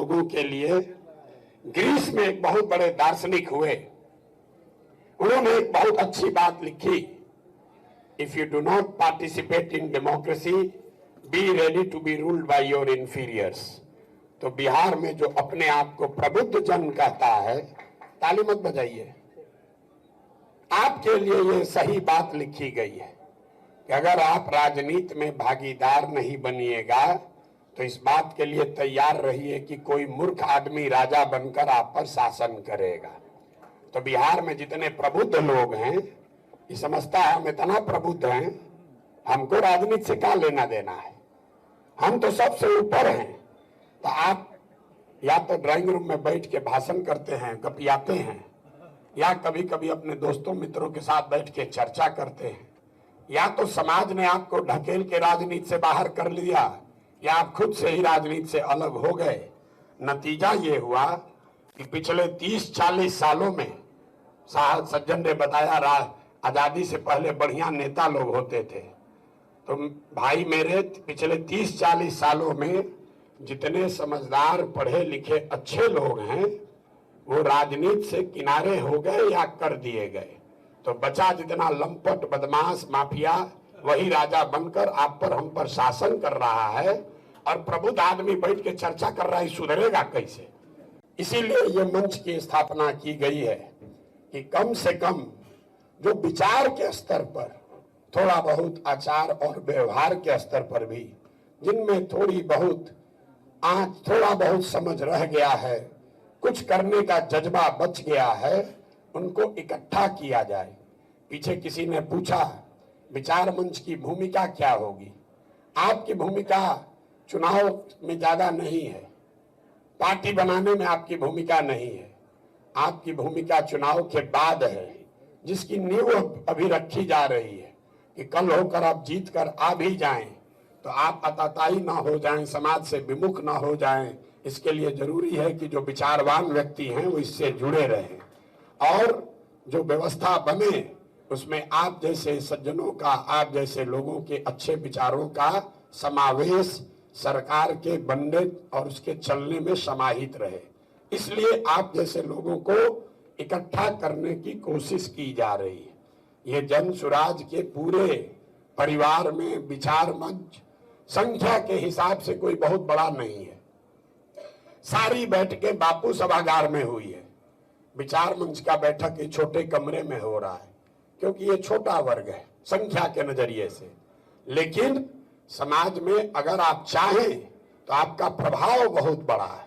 लोगों के लिए। ग्रीस में एक बहुत बड़े दार्शनिक हुए, उन्होंने एक बहुत अच्छी बात लिखी, if you do not participate in democracy be ready to be ruled by your inferiors. तो बिहार में जो अपने आप को प्रबुद्ध जन कहता है, ताली मत बजाइए, आपके लिए ये सही बात लिखी गई है कि अगर आप राजनीति में भागीदार नहीं बनिएगा तो इस बात के लिए तैयार रहिए कि कोई मूर्ख आदमी राजा बनकर आप पर शासन करेगा। तो बिहार में जितने प्रबुद्ध लोग हैं, ये समझता है हम इतना प्रबुद्ध हैं, हमको राजनीति से क्या लेना देना है, हम तो सबसे ऊपर हैं। तो आप या तो ड्राइंग रूम में बैठ के भाषण करते हैं, गपियाते हैं, या कभी कभी अपने दोस्तों मित्रों के साथ बैठ के चर्चा करते हैं, या तो समाज ने आपको ढकेल के राजनीति से बाहर कर लिया, या आप खुद से ही राजनीति से अलग हो गए। नतीजा ये हुआ कि पिछले 30-40 सालों में, साहब सज्जन ने बताया, आजादी से पहले बढ़िया नेता लोग होते थे। तो भाई मेरे, पिछले 30-40 सालों में जितने समझदार पढ़े लिखे अच्छे लोग हैं वो राजनीति से किनारे हो गए या कर दिए गए। तो बचा जितना लंपट बदमाश माफिया, वही राजा बनकर आप पर हम पर शासन कर रहा है, और प्रबुद्ध आदमी बैठ के चर्चा कर रहा है, सुधरेगा कैसे। इसीलिए ये मंच की स्थापना की गई है कि कम से कम जो विचार के स्तर पर, थोड़ा बहुत आचार और व्यवहार के स्तर पर भी जिनमें थोड़ी बहुत आंच, थोड़ा बहुत समझ रह गया है, कुछ करने का जज्बा बच गया है, उनको इकट्ठा किया जाए। पीछे किसी ने पूछा विचार मंच की भूमिका क्या होगी। आपकी भूमिका चुनाव में ज्यादा नहीं है, पार्टी बनाने में आपकी भूमिका नहीं है, आपकी भूमिका चुनाव के बाद है, जिसकी नींव अभी रखी जा रही है कि कल होकर आप जीत कर आ भी जाएं तो आप अताताई ना हो जाएं, समाज से विमुख ना हो जाएं। इसके लिए जरूरी है कि जो विचारवान व्यक्ति हैं वो इससे जुड़े रहें, और जो व्यवस्था बने उसमें आप जैसे सज्जनों का, आप जैसे लोगों के अच्छे विचारों का समावेश सरकार के बनने और उसके चलने में समाहित रहे। इसलिए आप जैसे लोगों को इकट्ठा करने की कोशिश की जा रही है। ये जन सुराज के पूरे परिवार में विचार मंच संख्या के हिसाब से कोई बहुत बड़ा नहीं है। सारी बैठकें बापू सभागार में हुई है, विचार मंच का बैठक एक छोटे कमरे में हो रहा है, क्योंकि ये छोटा वर्ग है संख्या के नजरिए से। लेकिन समाज में अगर आप चाहें तो आपका प्रभाव बहुत बड़ा है।